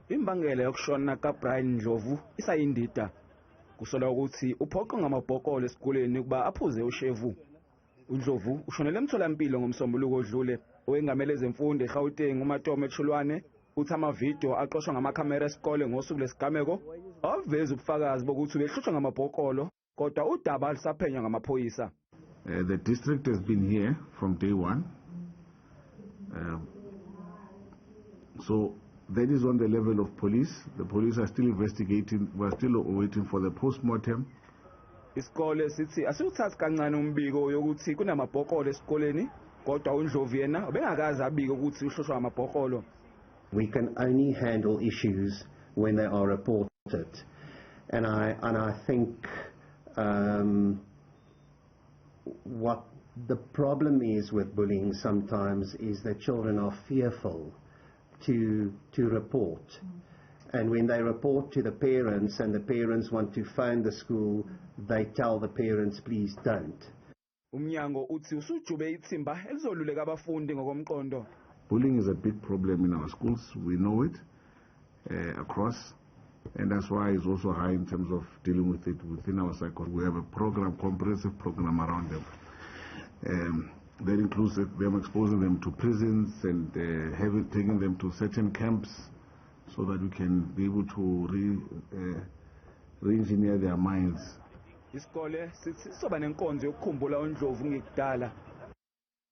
Imbangela yokushona kaBrian Ndlovu isayindida. Kusolwa ukuthi uphoqo ngamabhokolo esikoleni kuba aphuze ushevu. uNdlovu ushonele emtholampilo ngomsombuluko odlule. Owengamele ezemfundo eGauteng uMatome Chulwane uthi amavidiyo aqoshwa ngamakhamera esikole ngosuku lesigameko aveza ubufakazi bokuthi behlutshwa ngamabhokolo kodwa udaba lusaphenywa ngamaphoyisa. The district has been here from day one. So that is on the level of police. The police are still investigating. We are still waiting for the post-mortem. Isikole sithi asiwuthathi kancane umbiko yokuthi kunamabhokolo esikoleni kodwa uNdlovu yena ubengakazi abike ukuthi uhloshwa ngamabhokolo. We can only handle issues when they are reported, and I think what the problem is with bullying sometimes is that children are fearful to report. And when they report to the parents and the parents want to phone the school, they tell the parents, please don't. Umnyango uthi usujube ithimba elizoluleka abafundi ngokomqondo. Bullying is a big problem in our schools. We know it across. And that's why it's also high in terms of dealing with it within our cycle. We have a program, comprehensive program around them. That includes them exposing them to prisons and taking them to certain camps so that we can be able to re-engineer their minds. Isikole sithi soba nenkonzo yokukhumbula uNdlovu ngekudala